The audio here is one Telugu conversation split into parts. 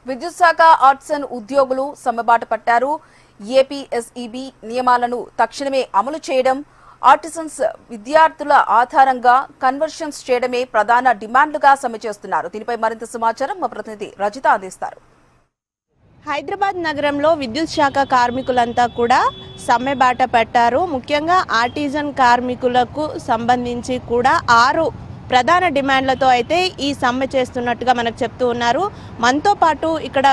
విద్యుత్ శాఖ ఆర్ట్సన్ ఉద్యోగులు సమ్మెబాట పట్టారు. ఏపీఎస్ఈబీ నియమాలను తక్షణమే అమలు చేయడం, ఆర్టిసన్స్ విద్యార్థుల ఆధారంగా కన్వర్షన్స్ చేయడమే ప్రధాన డిమాండ్లుగా సమ్మె చేస్తున్నారు. దీనిపై మరింత సమాచారం మా ప్రతినిధి రజిత అందిస్తారు. హైదరాబాద్ నగరంలో విద్యుత్ శాఖ కార్మికులంతా కూడా సమ్మె బాట పట్టారు. ముఖ్యంగా ఆర్టిజన్ కార్మికులకు సంబంధించి కూడా 6 ప్రధాన డిమాండ్లతో అయితే ఈ సమ్మె చేస్తున్నట్టుగా మనకు చెప్తూ ఉన్నారు. మనతో పాటు ఇక్కడ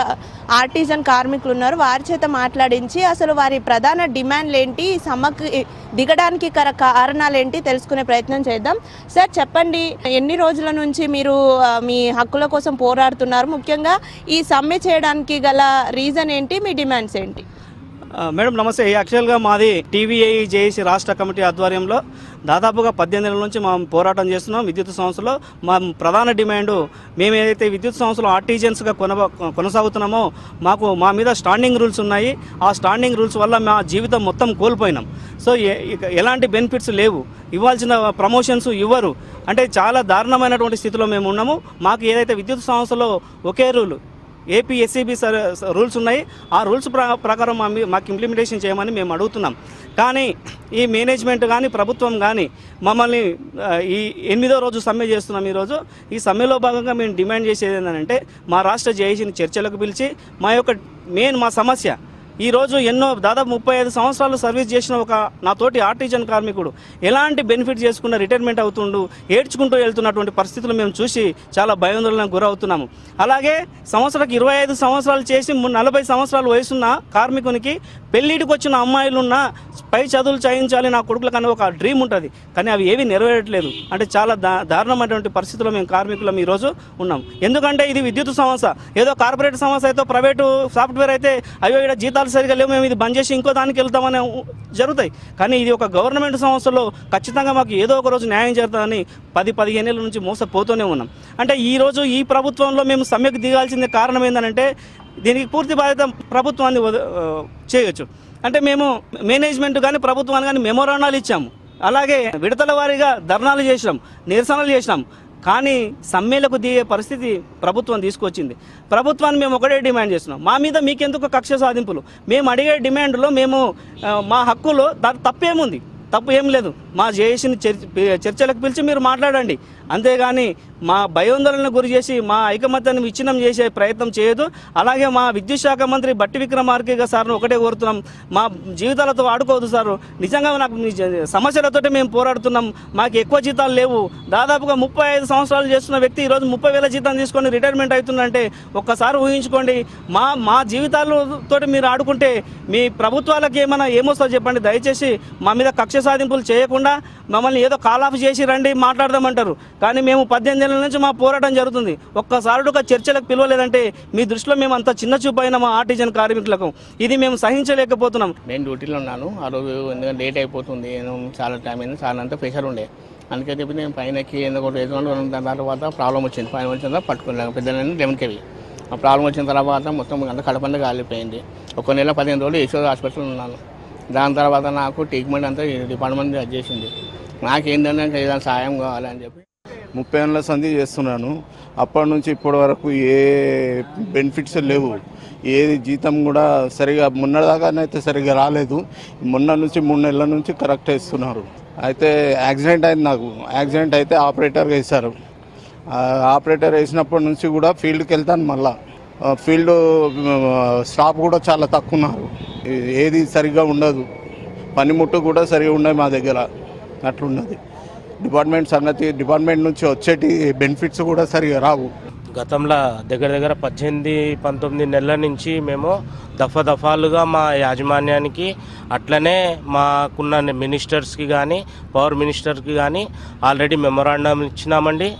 ఆర్టిజన్ కార్మికులు ఉన్నారు. వారి చేత మాట్లాడించి అసలు వారి ప్రధాన డిమాండ్లు ఏంటి, ఈ సమ్మెకి దిగడానికి కారణాలు ఏంటి తెలుసుకునే ప్రయత్నం చేద్దాం. సార్ చెప్పండి, ఎన్ని రోజుల నుంచి మీరు మీ హక్కుల కోసం పోరాడుతున్నారు? ముఖ్యంగా ఈ సమ్మె చేయడానికి గల రీజన్ ఏంటి, మీ డిమాండ్స్ ఏంటి? మేడం నమస్తే. యాక్చువల్గా మాది టీవీఐ జేఏసీ రాష్ట్ర కమిటీ ఆధ్వర్యంలో దాదాపుగా 18 నెలల నుంచి మేము పోరాటం చేస్తున్నాం. విద్యుత్ సంస్థలో మా ప్రధాన డిమాండ్, మేము ఏదైతే విద్యుత్ సంస్థలో ఆర్టిజన్స్గా కొనసాగుతున్నామో మా మీద స్టాండింగ్ రూల్స్ ఉన్నాయి. ఆ స్టాండింగ్ రూల్స్ వల్ల మా జీవితం మొత్తం కోల్పోయినాం. సో ఎలాంటి బెనిఫిట్స్ లేవు, ఇవ్వాల్సిన ప్రమోషన్స్ ఇవ్వరు. అంటే చాలా దారుణమైనటువంటి స్థితిలో మేము ఉన్నాము. మాకు ఏదైతే విద్యుత్ సంస్థలో ఒకే రూల్ ఏపీఎస్ఈబీ రూల్స్ ఉన్నాయి, ఆ రూల్స్ ప్రకారం మాకు ఇంప్లిమెంటేషన్ చేయమని మేము అడుగుతున్నాం. కానీ ఈ మేనేజ్మెంట్ కానీ ప్రభుత్వం కానీ మమ్మల్ని ఈ 8వ రోజు సమ్మె చేస్తున్నాం. ఈరోజు ఈ సమ్మెలో భాగంగా మేము డిమాండ్ చేసేది ఏంటంటే, మా రాష్ట్ర జేఏసీని చర్చలకు పిలిచి మా సమస్య ఈరోజు దాదాపు 35 సంవత్సరాలు సర్వీస్ చేసిన నాతోటి ఆర్టిజన్ కార్మికుడు ఎలాంటి బెనిఫిట్ చేసుకున్న రిటైర్మెంట్ అవుతుండు, ఏడ్చుకుంటూ వెళ్తున్నటువంటి పరిస్థితులు మేము చూసి చాలా భయాందోళనకు గురవుతున్నాము. అలాగే సంవత్సరానికి 25 సంవత్సరాలు చేసి 40 సంవత్సరాలు వయసున్న కార్మికునికి పెళ్ళిడికి వచ్చిన అమ్మాయిలున్న పై చదువులు చేయించాలి నా కొడుకులకు అనే ఒక డ్రీమ్ ఉంటుంది, కానీ అవి ఏవి నెరవేరట్లేదు. అంటే చాలా దారుణమైనటువంటి పరిస్థితుల్లో మేము కార్మికులం ఈరోజు ఉన్నాం. ఎందుకంటే ఇది విద్యుత్ సంస్థ, ఏదో కార్పొరేట్ సంస్థ అయితే, ప్రైవేటు సాఫ్ట్వేర్ అయితే అయ్యో ఇక్కడ జీతాలు సరిగా లేవు, మేము ఇది బంద్ చేసి ఇంకో దానికి వెళ్తామని జరుగుతాయి. కానీ ఇది ఒక గవర్నమెంట్ సంస్థలో ఖచ్చితంగా మాకు ఏదో ఒక రోజు న్యాయం జరుగుతుందని 10-15 ఏళ్ళ నుంచి మోసపోతూనే ఉన్నాం. అంటే ఈరోజు ఈ ప్రభుత్వంలో మేము సమ్మెకు దిగాల్సిందే. కారణం ఏంటంటే దీనికి పూర్తి బాధ్యత ప్రభుత్వాన్ని చేయొచ్చు. అంటే మేము మేనేజ్మెంట్ కానీ ప్రభుత్వాన్ని కానీ మెమోరాండాలు ఇచ్చాము, అలాగే విడతల వారీగా ధర్నాలు చేసినాం, నిరసనలు చేసినాం. కానీ సమ్మెలకు దిగే పరిస్థితి ప్రభుత్వం తీసుకొచ్చింది. ప్రభుత్వాన్ని మేము ఒకటే డిమాండ్ చేస్తున్నాం, మా మీద మీకెందుకు కక్ష సాధింపులు? మేము అడిగే డిమాండ్లో మా హక్కులో తప్పేముంది? తప్పు ఏం లేదు. మా జేఏసీని చర్చలకు పిలిచి మీరు మాట్లాడండి, అంతేగాని మా భయోందోళనకు గురి చేసి మా ఐకమత్యాన్ని విచ్ఛిన్నం చేసే ప్రయత్నం చేయదు. అలాగే మా విద్యుత్ శాఖ మంత్రి బట్టి విక్రమార్క సార్ను ఒకటే కోరుతున్నాం, మా జీవితాలతో ఆడుకోవద్దు సార్. నిజంగా నాకు సమస్యలతో మేము పోరాడుతున్నాం, మాకు ఎక్కువ జీతాలు లేవు. దాదాపుగా 35 సంవత్సరాలు చేస్తున్న వ్యక్తి ఈరోజు 30,000 జీతం తీసుకొని రిటైర్మెంట్ అవుతుందంటే ఒక్కసారి ఊహించుకోండి. మా జీవితాలతో మీరు ఆడుకుంటే మీ ప్రభుత్వాలకు ఏమొస్తుందో చెప్పండి. దయచేసి మా మీద కక్ష సాధింపులు చేయకుండా మమ్మల్ని ఏదో కాల్ ఆఫ్ చేసి రండి మాట్లాడదామంటారు, కానీ మేము 18 ఏళ్ళ నుంచి మా పోరాటం జరుగుతుంది. ఒక్కసారి ఒక చర్చలకు పిలవలేదంటే మీ దృష్టిలో మేము అంత చిన్న చూపు అయిన మా ఆర్టిజన్ కార్మికులకు ఇది మేము సహించలేకపోతున్నాం. నేను డ్యూటీలో ఉన్నాను ఆ రోజు, ఎందుకంటే లేట్ అయిపోతుంది, చాలా టైం అయింది, చాలా అంతా ప్రెషర్ ఉండే. అందుకని చెప్పి నేను పైనకి ఎందుకు దాని తర్వాత ప్రాబ్లం వచ్చింది. పైన వచ్చిన తర్వాత పట్టుకున్నాను పెద్ద 11 kV. ఆ ప్రాబ్లం వచ్చిన తర్వాత మొత్తం అంతా కడపంతా కాలిపోయింది. 1 నెల 15 రోజులు యశోద హాస్పిటల్లో ఉన్నాను. దాని తర్వాత నాకు ట్రీట్మెంట్ అంతా డిపార్ట్మెంట్ చేసింది. నాకేంటంటే ఏదైనా సాయం కావాలని చెప్పి 30 ఏళ్ళ సంధి చేస్తున్నాను. అప్పటి నుంచి ఇప్పటి వరకు ఏ బెనిఫిట్స్ లేవు, ఏది జీతం కూడా సరిగా మొన్నదాకానైతే సరిగా రాలేదు. మొన్న నుంచి 3 నెలల నుంచి కరెక్ట్ ఇస్తున్నారు. అయితే యాక్సిడెంట్ అయింది నాకు. యాక్సిడెంట్ అయితే ఆపరేటర్గా వేశారు. ఆపరేటర్ వేసినప్పటి నుంచి కూడా ఫీల్డ్కి వెళ్తాను. మళ్ళీ ఫీల్డ్ స్టాఫ్ కూడా చాలా తక్కువ ఉన్నారు, ఏది సరిగ్గా ఉండదు, పనిముట్టు కూడా సరిగా ఉండదు మా దగ్గర, అట్లున్నది. డిపార్ట్మెంట్ నుంచి వచ్చేటి బెనిఫిట్స్ కూడా సరిగా రావు. గతంలో దగ్గర 18-19 నెలల నుంచి మేము దఫాలుగా మా యాజమాన్యానికి, అట్లనే మాకున్న మినిస్టర్స్కి కానీ పవర్ మినిస్టర్కి కానీ ఆల్రెడీ మెమొరాండం ఇచ్చినామండి.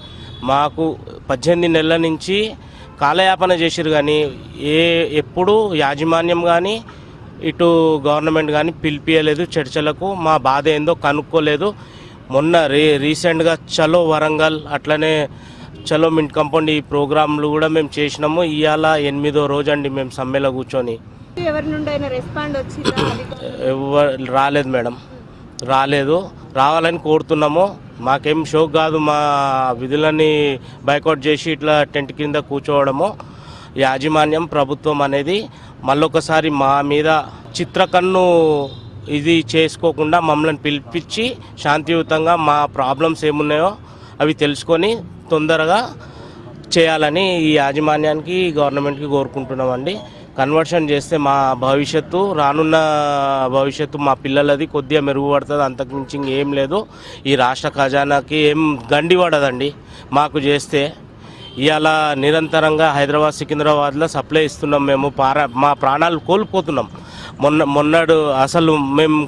మాకు 18 నెలల నుంచి కాలయాపన చేసిరు, కానీ ఎప్పుడు యాజమాన్యం కానీ ఇటు గవర్నమెంట్ కానీ పిలిపియలేదు చర్చలకు. మా బాధ ఏందో కనుక్కోలేదు. మొన్న రీసెంట్గా చలో వరంగల్, అట్లనే చలో మింట్ కంపౌండ్ ఈ ప్రోగ్రాంలు కూడా మేము చేసినాము. ఇవాళ 8వ రోజు అండి మేము సమ్మెలో కూర్చొని. రాలేదు మేడం, రాలేదు. రావాలని కోరుతున్నాము. మాకేం షోక్ కాదు మా విధులని బైకౌట్ చేసి ఇట్లా టెంట్ కింద కూర్చోవడము. యాజమాన్యం ప్రభుత్వం అనేది మళ్ళొకసారి మా మీద చిత్రకన్ను ఇది చేసుకోకుండా మమ్మల్ని పిలిపించి శాంతియుతంగా మా ప్రాబ్లమ్స్ ఏమున్నాయో అవి తెలుసుకొని తొందరగా చేయాలని ఈ యాజమాన్యానికి గవర్నమెంట్కి కోరుకుంటున్నామండి. కన్వర్షన్ చేస్తే మా భవిష్యత్తు, రానున్న భవిష్యత్తు మా పిల్లలది కొద్దిగా మెరుగుపడుతుంది. అంతకుమించి ఇంకేం లేదు. ఈ రాష్ట్ర ఖజానాకి ఏం గండి పడదండి మాకు చేస్తే. ఇవాళ నిరంతరంగా హైదరాబాద్ సికింద్రాబాద్లో సప్లై ఇస్తున్నాం. మేము మా ప్రాణాలు కోల్పోతున్నాం. మొన్నడు అసలు మేము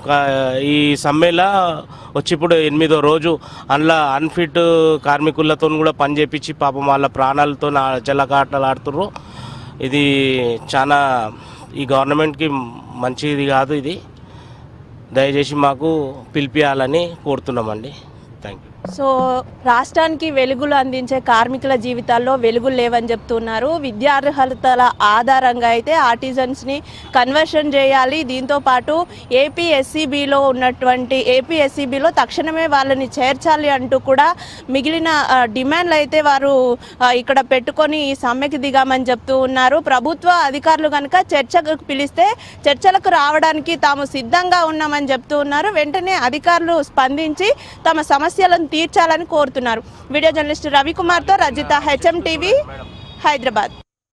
ఈ సమ్మెలో వచ్చి ఇప్పుడు 8వ రోజు అందులో అన్ఫిట్ కార్మికులతో కూడా పని చేపించి పాపం వాళ్ళ ప్రాణాలతో చెలకాటలు ఆడుతుర్రు. ఇది చాలా ఈ గవర్నమెంట్కి మంచిది కాదు. ఇది దయచేసి మాకు పిలిపియాలని కోరుతున్నామండి. Thank you. సో రాష్ట్రానికి వెలుగులు అందించే కార్మికుల జీవితాల్లో వెలుగులు లేవని చెప్తున్నారు. విద్యార్హతల ఆధారంగా అయితే ఆర్టిజన్స్ని కన్వర్షన్ చేయాలి. దీంతోపాటు ఏపీఎస్సీబీలో తక్షణమే వాళ్ళని చేర్చాలి అంటూ కూడా మిగిలిన డిమాండ్లు అయితే వారు ఇక్కడ పెట్టుకొని ఈ సమ్మెకి దిగామని చెప్తూ ఉన్నారు. ప్రభుత్వ అధికారులు కనుక చర్చకు పిలిస్తే చర్చలకు రావడానికి తాము సిద్ధంగా ఉన్నామని చెప్తూ ఉన్నారు. వెంటనే అధికారులు స్పందించి తమ సమస్యలను తీర్చాలని కోరుతున్నారు. వీడియో జర్నలిస్ట్ రవికుమార్తో రజిత, HM టీవీ, హైదరాబాద్.